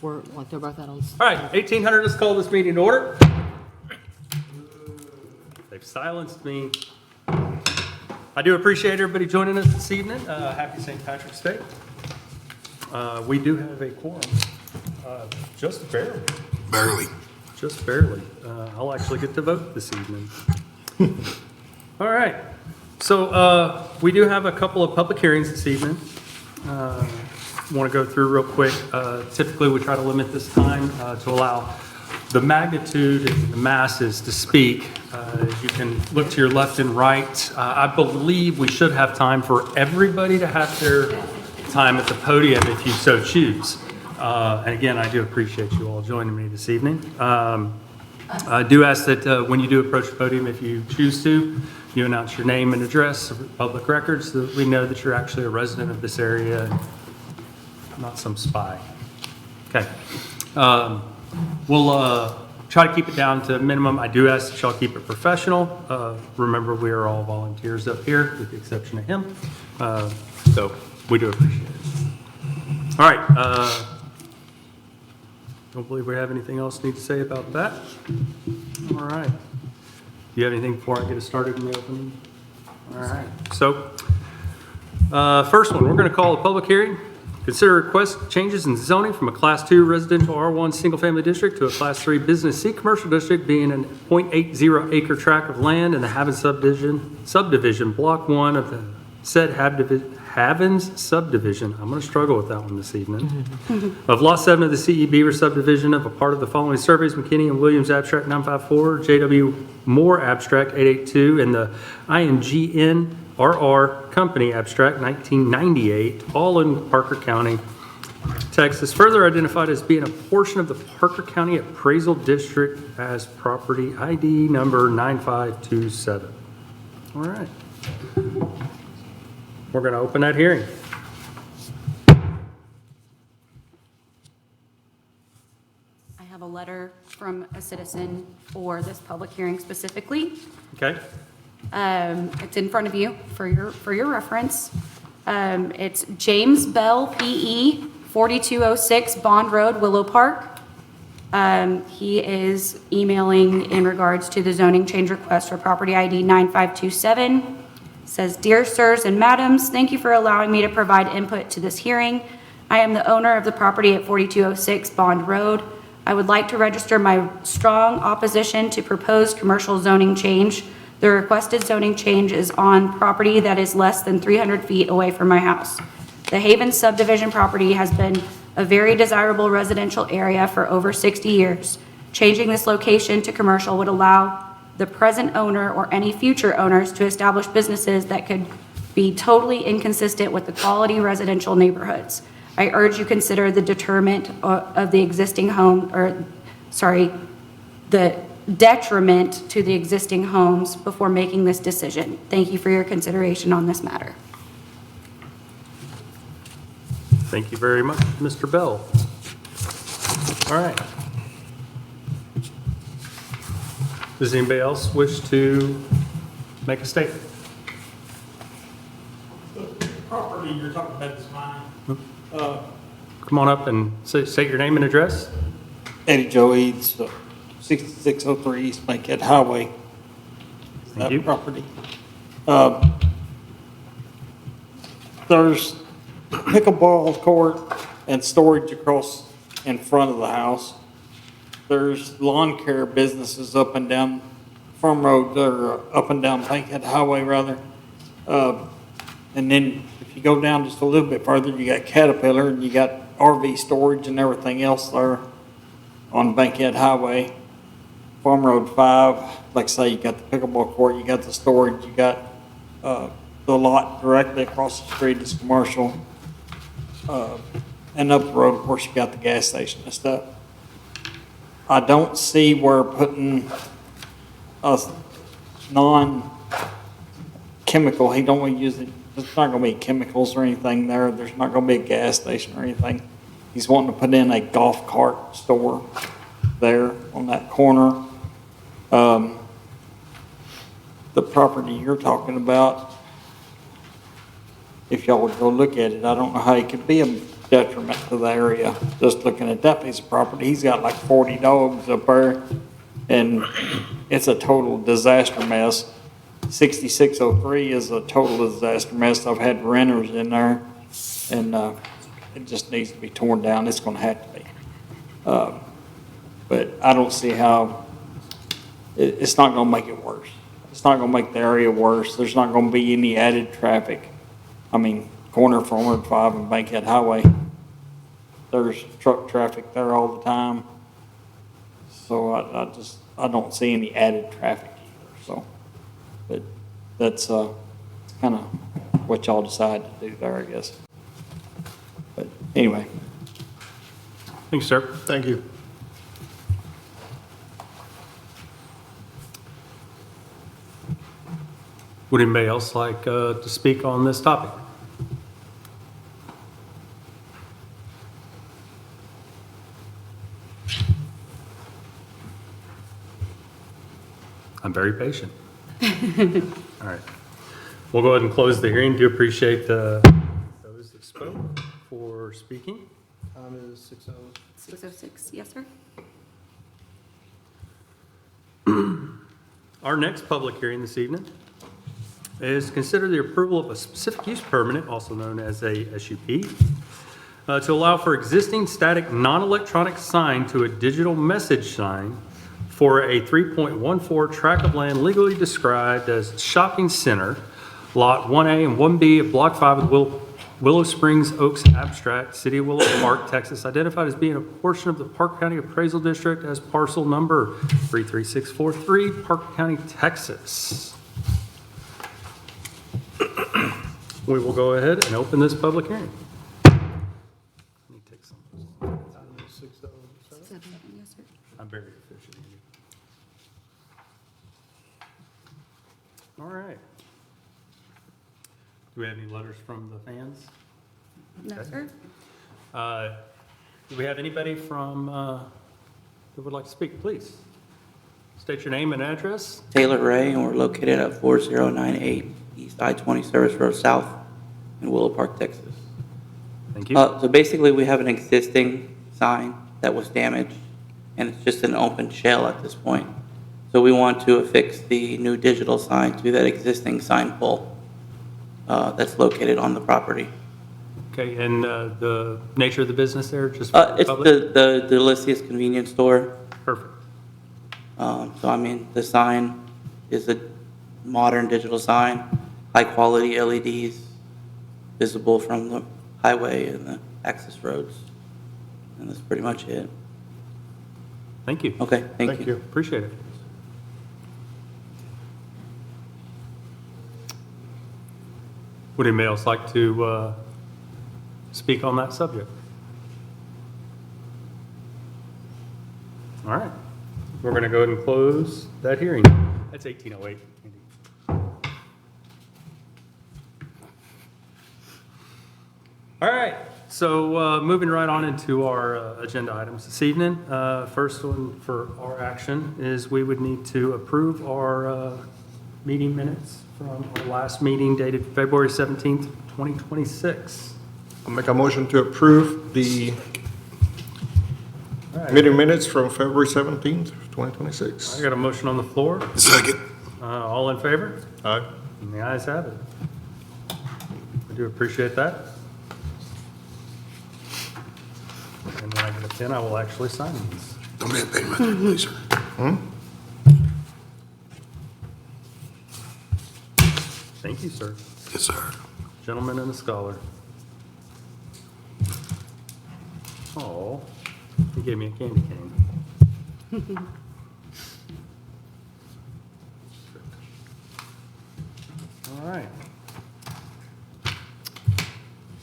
They're both out on. All right, 1800, let's call this meeting to order. They've silenced me. I do appreciate everybody joining us this evening. Happy St. Patrick's Day. We do have a quorum, just barely. Barely. Just barely. I'll actually get to vote this evening. All right. So we do have a couple of public hearings this evening. Want to go through real quick. Typically, we try to limit this time to allow the magnitude and the masses to speak. You can look to your left and right. I believe we should have time for everybody to have their time at the podium if you so choose. And again, I do appreciate you all joining me this evening. I do ask that when you do approach the podium, if you choose to, you announce your name and address for public records so that we know that you're actually a resident of this area, and not some spy. Okay. We'll try to keep it down to a minimum. I do ask that y'all keep it professional. Remember, we are all volunteers up here, with the exception of him. So we do appreciate it. All right. Don't believe we have anything else need to say about that. All right. Do you have anything before I get us started in the opening? All right. So, first one, we're going to call a public hearing. Consider request changes in zoning from a Class 2 residential R1 single-family district to a Class 3 Business C commercial district, being a 0.80 acre tract of land in the Havens subdivision, Block 1 of the said Havens subdivision. I'm going to struggle with that one this evening. Of Lot 7 of the CE Beaver subdivision of a part of the following surveys: McKinney and Williams Abstract 954, JW Moore Abstract 882, and the INGN RR Company Abstract 1998, all in Parker County, Texas, further identified as being a portion of the Parker County Appraisal District as property ID number 9527. All right. We're going to open that hearing. I have a letter from a citizen for this public hearing specifically. Okay. It's in front of you for your reference. It's James Bell, PE, 4206 Bond Road, Willow Park. He is emailing in regards to the zoning change request for property ID 9527. Says, "Dear sirs and madams, thank you for allowing me to provide input to this hearing. I am the owner of the property at 4206 Bond Road. I would like to register my strong opposition to proposed commercial zoning change. The requested zoning change is on property that is less than 300 feet away from my house. The Havens subdivision property has been a very desirable residential area for over 60 years. Changing this location to commercial would allow the present owner or any future owners to establish businesses that could be totally inconsistent with the quality residential neighborhoods. I urge you consider the deterrent of the existing home, the detriment to the existing homes before making this decision. Thank you for your consideration on this matter." Thank you very much, Mr. Bell. All right. Does anybody else wish to make a statement? The property you're talking about is mine. Come on up and state your name and address. Eddie Joe Eads, 6603 East Bankhead Highway. Thank you. That property. There's pickleball court and storage across in front of the house. There's lawn care businesses up and down Farm Road, or up and down Bankhead Highway rather. And then if you go down just a little bit further, you got Caterpillar and you got RV storage and everything else there on Bankhead Highway. Farm Road 5, like I say, you got the pickleball court, you got the storage, you got the lot directly across the street is commercial. And up the road, of course, you got the gas station and stuff. I don't see where putting a non-chemical, he don't want to use it, there's not going to be chemicals or anything there. There's not going to be a gas station or anything. He's wanting to put in a golf cart store there on that corner. The property you're talking about, if y'all would go look at it, I don't know how it could be detriment to the area. Just looking at that piece of property, he's got like 40 dogs up there, and it's a total disaster mess. 6603 is a total disaster mess. I've had renters in there, and it just needs to be torn down. It's gonna have to be. But I don't see how, it's not gonna make it worse. It's not gonna make the area worse. There's not gonna be any added traffic. I mean, corner from 105 and Bankhead Highway, there's truck traffic there all the time. So I don't see any added traffic either, so. But that's kind of what y'all decide to do there, I guess. But anyway. Thanks, sir. Thank you. Would anybody else like to speak on this topic? I'm very patient. All right. We'll go ahead and close the hearing. Do appreciate those that spoke for speaking. Time is 6:06. 606, yes, sir? Our next public hearing this evening is to consider the approval of a specific use permit, also known as a SUP, to allow for existing static non-electronic sign to a digital message sign for a 3.14 tract of land legally described as shopping center, Lot 1A and 1B of Block 5 of Willow Springs Oaks Abstract, City of Willow Park, Texas, identified as being a portion of the Park County Appraisal District as parcel number 33643, Park County, Texas. We will go ahead and open this public hearing. Let me take some. Time is 6:07. Yes, sir. I'm very efficient. All right. Do we have any letters from the fans? No, Okay. sir? Do we have anybody from, who would like to speak, please? State your name and address. Taylor Ray, and we're located at 4098 East I-20 Service Road South in Willow Park, Texas. Thank you. So basically, we have an existing sign that was damaged, and it's just an open shell at this point. So we want to affix the new digital sign to that existing sign pole that's located on the property. Okay, and the nature of the business there, just for the It's public? the Delicious convenience store. Perfect. So I mean, the sign is a modern digital sign, high-quality LEDs, visible from the highway and the access roads. And that's pretty much it. Thank you. Okay, thank Thank you. you. Appreciate it. Would anybody else like to speak on that subject? All right. We're going to go ahead and close that hearing. That's 1808. All right. So moving right on into our agenda items this evening. First one for our action is we would need to approve our meeting minutes from our last meeting dated February 17th, 2026. I'll make a motion to approve the All right. meeting minutes from February 17th, I 2026. got a motion on the floor. Second. All in favor? Aye. And the ayes have it. I do appreciate that. And when I get a pen, I will actually sign these. Don't be a pain, please, sir. Thank you, sir. Yes, sir. Gentleman and a scholar. Oh, he gave me a candy cane. All right.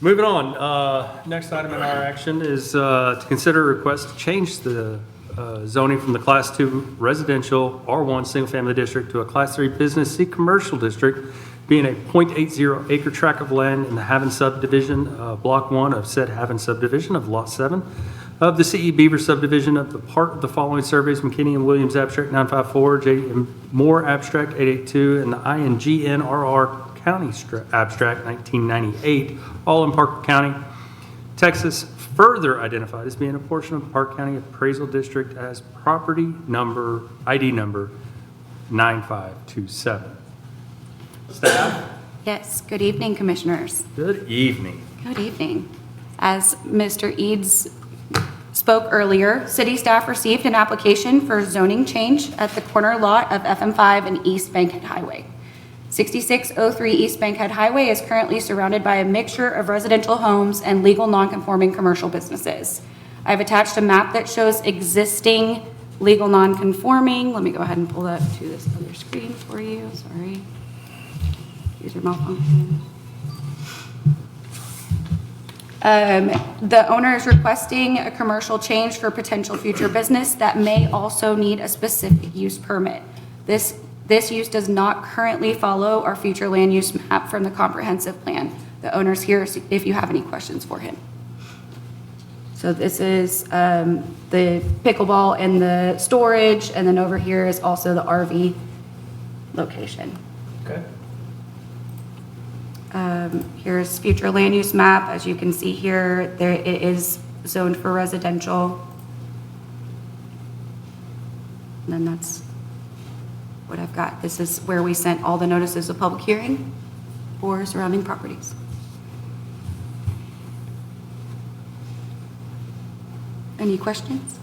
Moving on, next item in our action is to consider a request to change the zoning from the Class 2 residential R1 single-family district to a Class 3 business C commercial district, being a .80 acre tract of land in the Haven subdivision, Block 1 of said Haven subdivision of Lot 7 of the C.E. Beaver subdivision of the part of the following surveys: McKinney and Williams Abstract 954, J. Moore Abstract 882, and the INGNRR County Abstract 1998, all in Parker County. Texas further identified as being a portion of Park County Appraisal District as property number, ID number 9527. Staff, Yes, good evening, Commissioners. good evening. Good evening. As Mr. Eads spoke earlier, city staff received an application for zoning change at the corner lot of FM5 and East Bankhead Highway. 6603 East Bankhead Highway is currently surrounded by a mixture of residential homes and legal non-conforming commercial businesses. I've attached a map that shows existing legal non-conforming. Let me go ahead and pull that to this other screen for you, sorry. User malfunction. The owner is requesting a commercial change for potential future business that may also need a specific use permit. This use does not currently follow our future land use map from the comprehensive plan. The owner's here if you have any questions for him. So this is the pickleball and the storage, and then over here is also the RV location. Okay. Here's future land use map. As you can see here, it is zoned for residential. And then that's what I've got. This is where we sent all the notices of public hearing for surrounding properties. Any questions?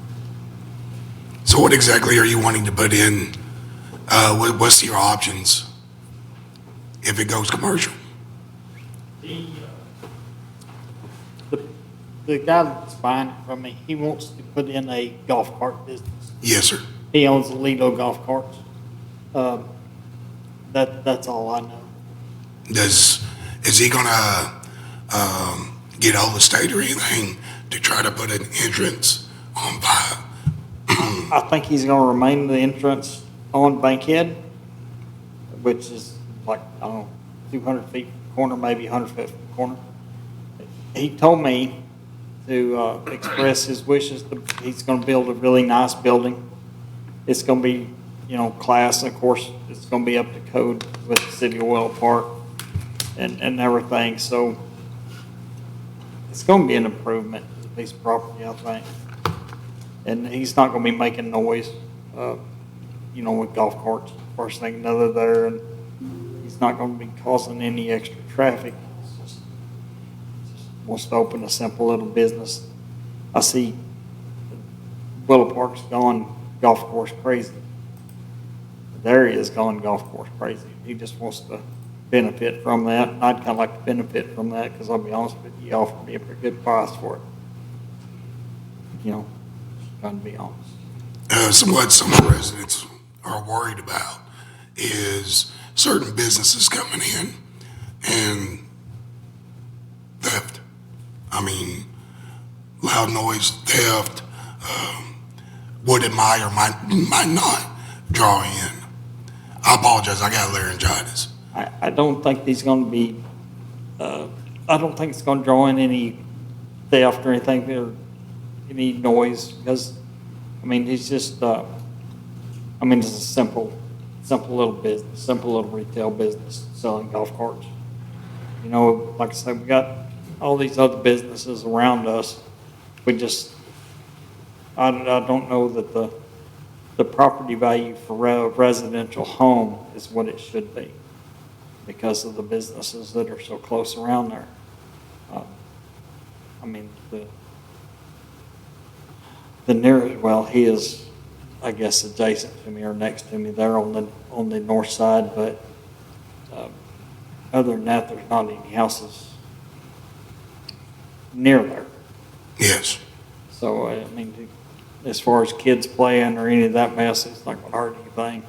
So what exactly are you wanting to put in? What's your options if it goes commercial? The guy that's buying it from me, he wants to put in a golf cart business. Yes, sir. He owns the Lido golf carts. That's all I know. Is he gonna get all the state or anything to try to put an entrance on by? I think he's gonna remain the entrance on Bankhead, which is like, I don't know, 200 feet from the corner, maybe 100 feet from the corner. He told me to express his wishes. He's gonna build a really nice building. It's gonna be, class, and of course, it's gonna be up to code with the city of Willow Park and everything, so it's gonna be an improvement to the piece of property, I think. And he's not gonna be making noise, with golf carts, first thing, another there, and he's not gonna be causing any extra traffic. It's just wants to open a simple little business. I see Willow Park's gone golf course crazy. The area has gone golf course crazy. He just wants to benefit from that. I'd kind of like to benefit from that because I'll be honest with you, he offered me a pretty good price for it. Trying to be honest. What some residents are worried about is certain businesses coming in and theft. I mean, loud noise, theft, what it might or might not draw in. I apologize, I got laryngitis. I don't think he's going to be, I don't think it's going to draw in any theft or anything, or any noise, because, he's just, it's a simple little business, simple little retail business selling golf carts. Like I said, we got all these other businesses around us. We just, I don't know that the property value for a residential home is what it should be because of the businesses that are so close around there. The nearest, well, he is, I guess, adjacent to me or next to me there on the north side, but other than that, there's not any houses near there. Yes. So, as far as kids playing or any of that mess, it's not going to hurt anything.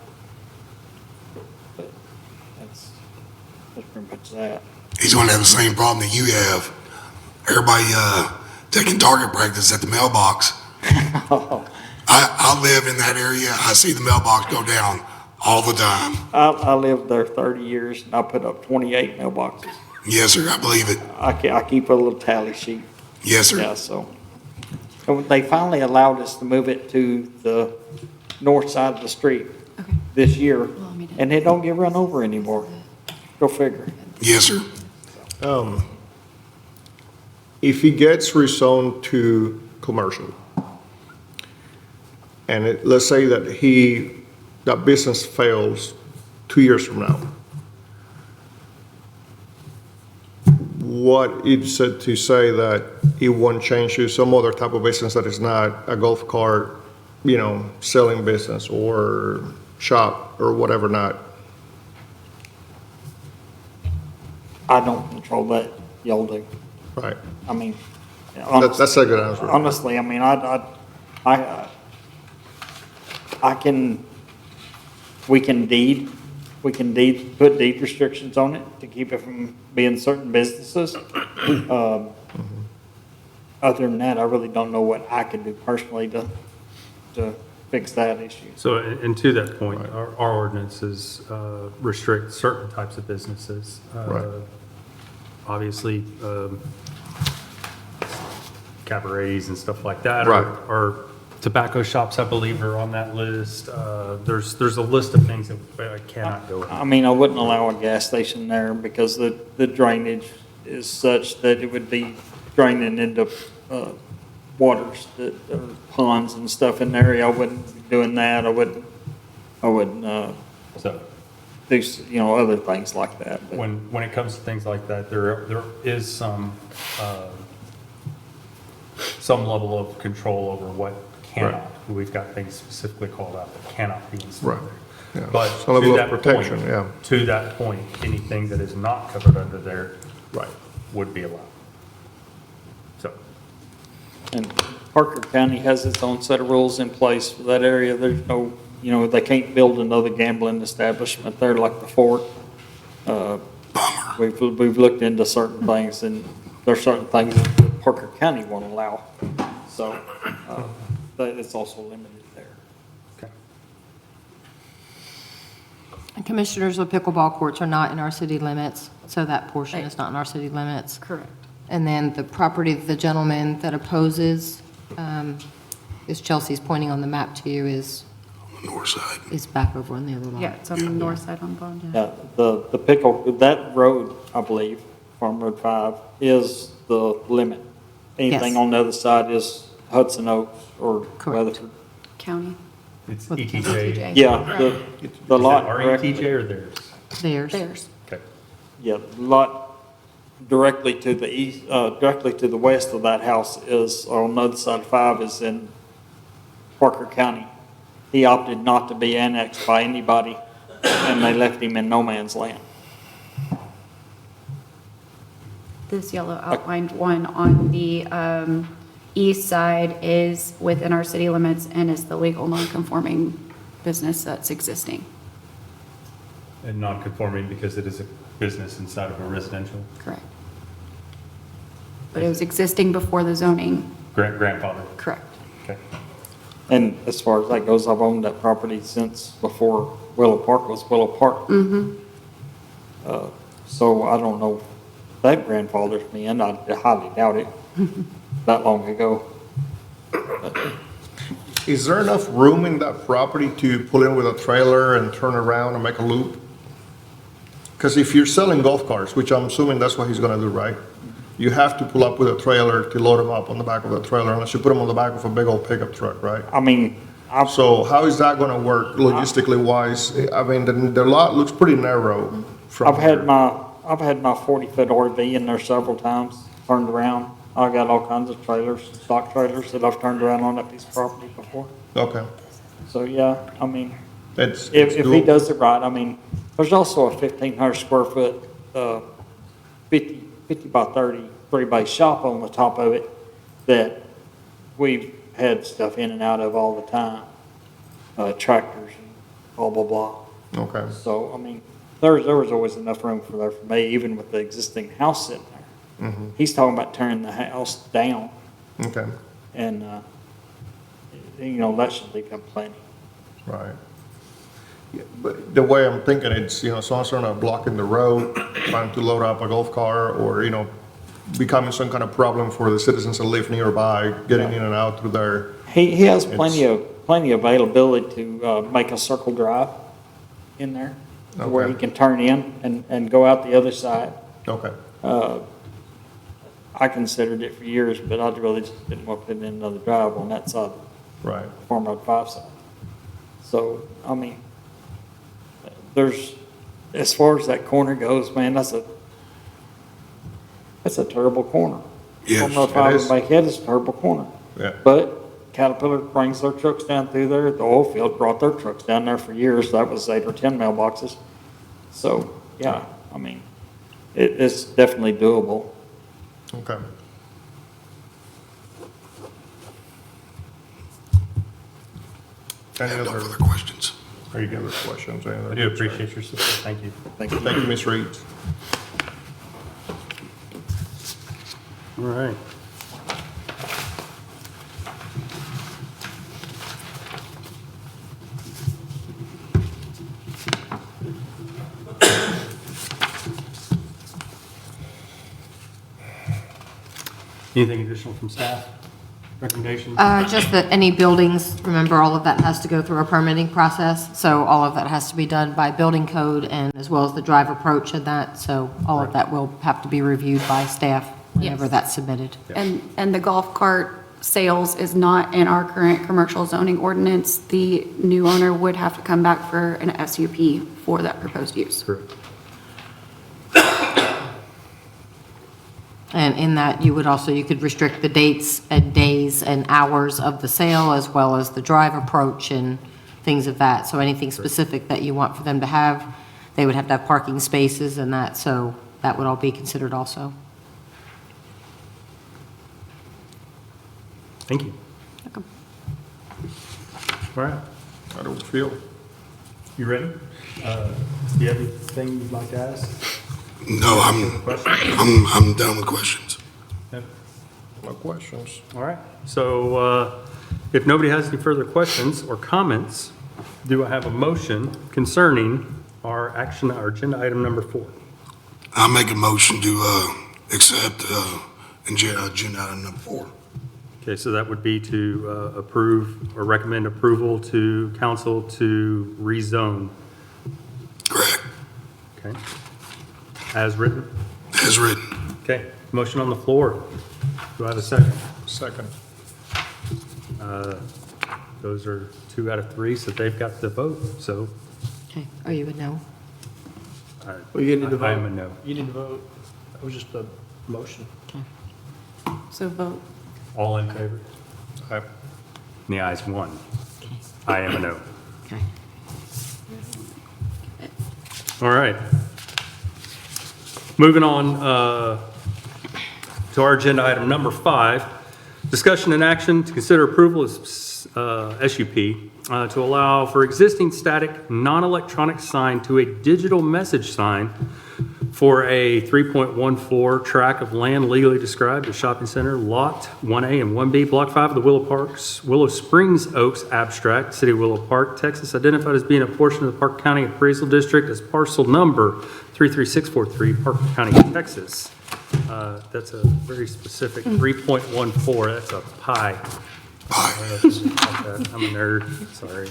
But that's pretty much that. He's going to have the same problem that you have. Everybody taking target practice at the mailbox. I live in that area. I see the mailbox go down all the time. I lived there 30 years, and I put up 28 mailboxes. Yes, sir, I believe it. I keep a little tally sheet. Yes, sir. Yeah, so they finally allowed us to move it to the north side of the street Okay. this year, Well, I mean, and it don't get run over anymore. Go figure. Yes, sir. if he gets rezoned to commercial, and let's say that that business fails 2 years from now, what is it to say that it won't change to some other type of business that is not a golf cart, selling business or shop or whatever not? I don't control that, y'all do. Right. I mean, That's a good answer. honestly, I mean, we can put deed restrictions on it to keep it from being certain businesses. Other than that, I really don't know what I could do personally to fix that issue. So, and to that point, our ordinances restrict certain types of businesses. Right. Obviously, cabarets and stuff like that. Right. Or tobacco shops, I believe, are on that list. There's a list of things that cannot go in. I mean, I wouldn't allow a gas station there because the drainage is such that it would be draining into waters that are ponds and stuff in the area. I wouldn't be doing that. I wouldn't So do, other things like that. But when it comes to things like that, there is some level of control over what cannot. We've got things specifically called out that cannot be installed Right. there. Yeah. But Some level to of that protection, point, yeah. to that point, anything that is not covered under there Right. would be allowed. So, And Parker County has its own set of rules in place for that area. There's no, they can't build another gambling establishment there like the Fort. We've looked into certain things, and there's certain things that Parker County won't allow. So, that it's also limited there. okay. And Commissioners, the pickleball courts are not in our city limits, so that portion is not in our city limits. Correct. And then the property, the gentleman that opposes, is Chelsea's pointing on the map to you, is On the north side. back over on the other lot. Yeah, it's on the north side on Bond. Yeah, that road, I believe, Farm Road 5, is the limit. Anything Yes. on the other side is Hudson Oaks or Correct. Weatherford. County. It's With ETJ. ETJ. Yeah, the Is lot. it our direct- ETJ or theirs? Theirs. Theirs. Okay. Yeah, the lot directly to the east, directly to the west of that house is, on the other side of 5, is in Parker County. He opted not to be annexed by anybody, and they left him in no man's land. This yellow outlined one on the east side is within our city limits and is the legal non-conforming business that's existing. And non-conforming because it is a business inside of a residential Correct. But it was existing before the zoning. grandfather. Correct. Okay. And as far as that goes, I've owned that property since before Willow Park was Willow Park. So I don't know if that grandfathers me in. I highly doubt it. That long ago. Is there enough room in that property to pull in with a trailer and turn around and make a loop? Because if you're selling golf carts, which I'm assuming that's what he's gonna do, right? You have to pull up with a trailer to load them up on the back of the trailer, unless you put them on the back of a big old pickup truck, right? I mean, So how is that gonna work logistically wise? I mean, the lot looks pretty narrow from I've had here. my 40-foot RV in there several times, turned around. I got all kinds of trailers, stock trailers that I've turned around on that piece of property before. Okay. So, yeah, I mean, It's if he doable. does it right, I mean, there's also a 1,500 square foot, 50 by 30 three-bay shop on the top of it that we've had stuff in and out of all the time. Tractors and blah, blah, blah. Okay, So, I mean, there was always enough room for me, even with the existing house sitting there. He's talking about tearing the house down, okay, and, that should leave him plenty. right. Yeah, but the way I'm thinking, it's, someone's trying to block in the road, trying to load up a golf cart, or, becoming some kind of problem for the citizens that live nearby, getting in and out through there. He has plenty of availability to, make a circle drive in there, where he Okay. can turn in and go out the other side. Okay, I considered it for years, but I really just didn't want to put in another drive on that side, Right. Farm Road 5 side. So, I mean, there's, as far as that corner goes, man, that's a terrible corner. Yes, Farm Road it 5 is. in Bankhead is a terrible corner. Yeah. But Caterpillar brings their trucks down through there. The oil field brought their trucks down there for years. That was 8 or 10 mailboxes. So, yeah, I mean, it's definitely doable. Okay. I Any have no other, further questions. are you good with questions? Any other I do concerns? appreciate your support. Thank you. Thank you. Thank you, Ms. Reed. All right. Anything additional from staff? Recommendations? Just that any buildings, remember, all of that has to go through a permitting process, so all of that has to be done by building code and as well as the drive approach and that, so all of that will have to be reviewed by staff whenever Yes. that's submitted. And the golf cart sales is not in our current commercial zoning ordinance. The new owner would have to come back for an SUP for that proposed use. Correct. And in that, you would also, you could restrict the dates and days and hours of the sale as well as the drive approach and things of that. So anything specific that you want for them to have, they would have to have parking spaces and that, so that would all be considered also. Thank you. Welcome. All right. I don't feel. You ready? Do you have anything you'd like to ask? No, I'm done with questions. No? No questions. All right. So if nobody has any further questions or comments, do I have a motion concerning our agenda item number 4? I'll make a motion to accept agenda item number 4. Okay, so that would be to approve or recommend approval to council to rezone. Correct. Okay. As written. As written. Okay. Motion on the floor. Do I have a second? Second. Those are 2 out of 3, so they've got the vote. So Okay, are you a no? Well, you need to vote. I am a no. You need to vote. That was just a motion. So vote. All in favor? Aye. And the ayes 1. I am a no. Okay. All right. Moving on to our agenda item number 5, discussion and action to consider approval of SUP to allow for existing static, non-electronic sign to a digital message sign for a 3.14 tract of land legally described as shopping center, Lot 1A and 1B, Block 5 of the Willow Springs Oaks abstract, City of Willow Park, Texas, identified as being a portion of the Park County Appraisal District as parcel number 33643, Park County, Texas. That's a very specific 3.14, that's a pie. I'm a nerd, sorry.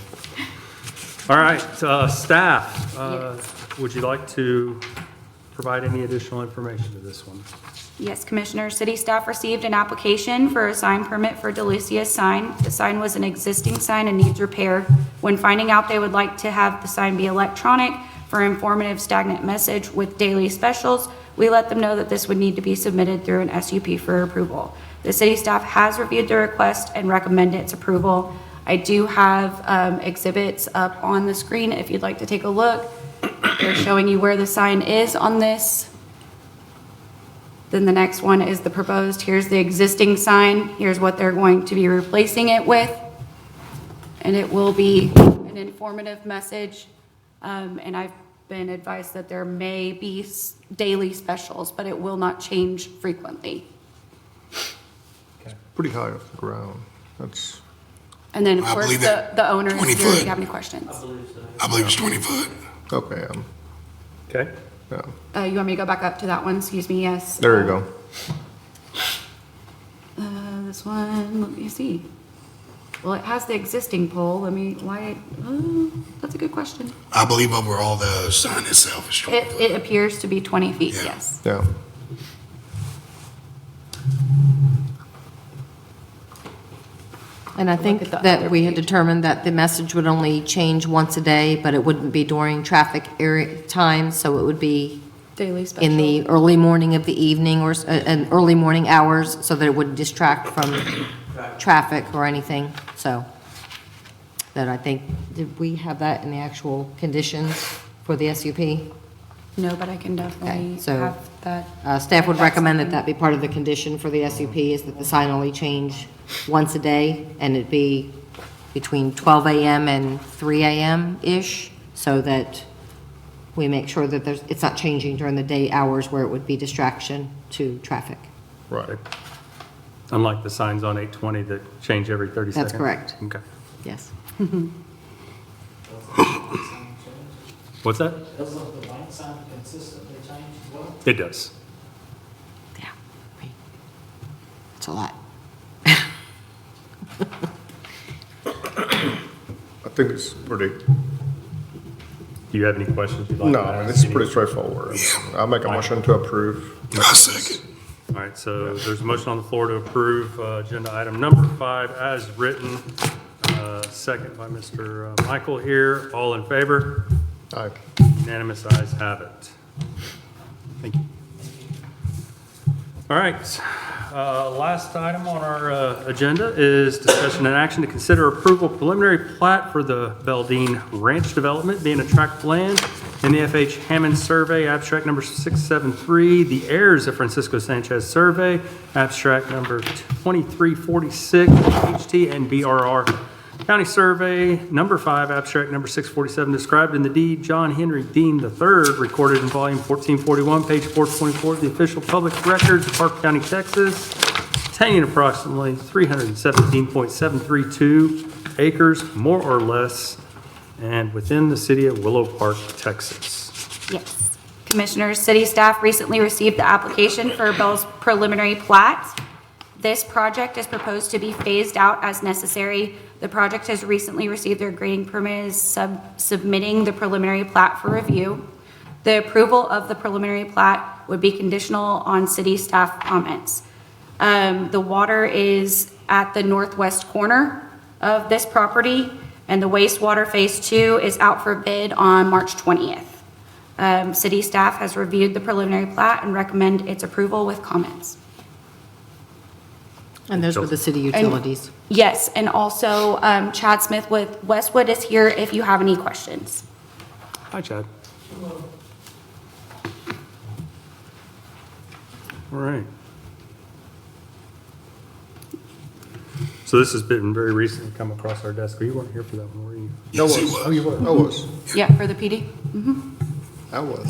All right, staff, would you like to provide any additional information to this one? Yes, Commissioner, city staff received an application for a sign permit for Delicia's sign. The sign was an existing sign and needs repair. When finding out they would like to have the sign be electronic for informative stagnant message with daily specials, we let them know that this would need to be submitted through an SUP for approval. The city staff has reviewed the request and recommended its approval. I do have exhibits up on the screen if you'd like to take a look. They're showing you where the sign is on this. Then the next one is the proposed. Here's the existing sign. Here's what they're going to be replacing it with. And it will be an informative message. And I've been advised that there may be daily specials, but it will not change frequently. Pretty high off the ground. That's, And then, of I course, believe that the owner, 20 if you foot. have any questions. I believe it's 20 foot. okay, Okay, yeah. You want me to go back up to that one? Excuse me, yes. There you go. This one, let me see. Well, it has the existing pole. That's a good question. I believe overall the sign itself is 20 foot. It appears to be 20 feet, Yeah. yes. Yeah. And I think at the that other we had page. determined that the message would only change once a day, but it wouldn't be during traffic area times, so it would be Daily special. in the early morning of the evening or, and early morning hours, so that it wouldn't distract from traffic or anything, so. That I think, did we have that in the actual conditions for the SUP? No, but I can definitely Okay, so- have that. Staff would recommend that that be part of the condition for the SUP, is that the sign only change once a day, and it be between 12 a.m. and 3 a.m.-ish, so that we make sure that it's not changing during the day hours where it would be distraction to traffic. Right. Unlike the signs on 820 that change every 30 seconds? That's correct. Okay. Yes. What's that? Doesn't the light sign consistently change as well? It does. Yeah. It's a lot. I think it's pretty, Do you have any questions you'd like no, to I mean, ask? it's pretty straightforward. I'll make a motion to approve. I second. All right, so there's a motion on the floor to approve agenda item number 5 as written. Second by Mr. Michael here. All in favor? Aye. Unanimous ayes have it. Thank you. All right, last item on our agenda is discussion and action to consider approval preliminary plat for the Beldine Ranch Development being a tract of land in the FH Hammond Survey, abstract number 673, the heirs of Francisco Sanchez Survey, abstract number 2346, HT and BRR County Survey, number 5, abstract number 647, described in the deed, John Henry Dean III, recorded in volume 1441, page 424 of the official public records, Park County, Texas, containing approximately 317.732 acres, more or less, and within the city of Willow Park, Texas. Yes. Commissioners, city staff recently received the application for Bell's preliminary plat. This project is proposed to be phased out as necessary. The project has recently received their grading permit, is submitting the preliminary plat for review. The approval of the preliminary plat would be conditional on city staff comments. The water is at the northwest corner of this property, and the wastewater phase 2 is out for bid on March 20th. City staff has reviewed the preliminary plat and recommend its approval with comments. And those were the city utilities. Yes, and also Chad Smith with Westwood is here if you have any questions. Hi, Chad. All right. So this has been very recently come across our desk. You weren't here for that one, were you? No, Yes, he was. was. Oh, you were? I was. Yeah, for the PD? I was.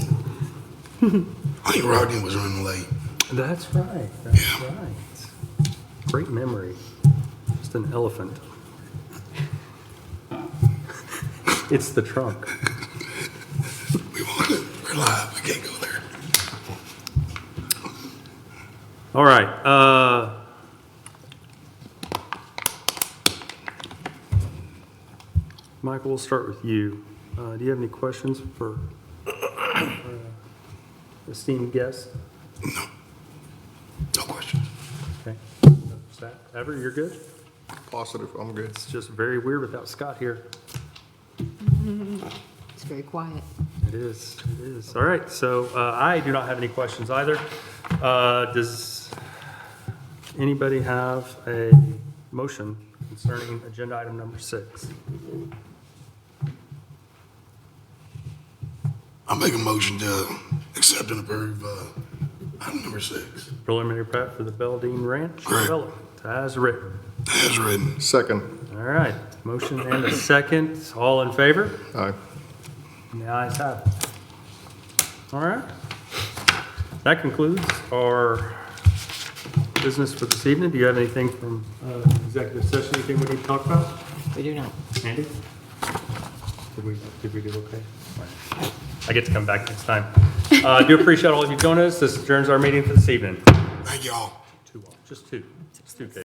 I think Rodney was running late. That's right, that's right. Great memory. Just an elephant. It's the trunk. We're live, we can't go there. All right, Michael, we'll start with you. Do you have any questions for esteemed guests? No questions. Okay. Scott, Ever, you're good? Positive, I'm good. It's just very weird without Scott here. It's very quiet. It is, it is. All right, so I do not have any questions either. Does anybody have a motion concerning agenda item number 6? I'll make a motion to accept and approve, item number 6, Preliminary plat for the Beldine Ranch Correct. Development, as written. as written. Second. All right, motion and a second. All in favor? Aye. And the ayes have it. All right. That concludes our business for this evening. Do you have anything from executive session, anything we need to talk about? We do not. Andy? Did we do okay? I get to come back next time. I do appreciate all of you joining us. This adjourns our meeting for this evening. Thank y'all. Just two. It's 2 days.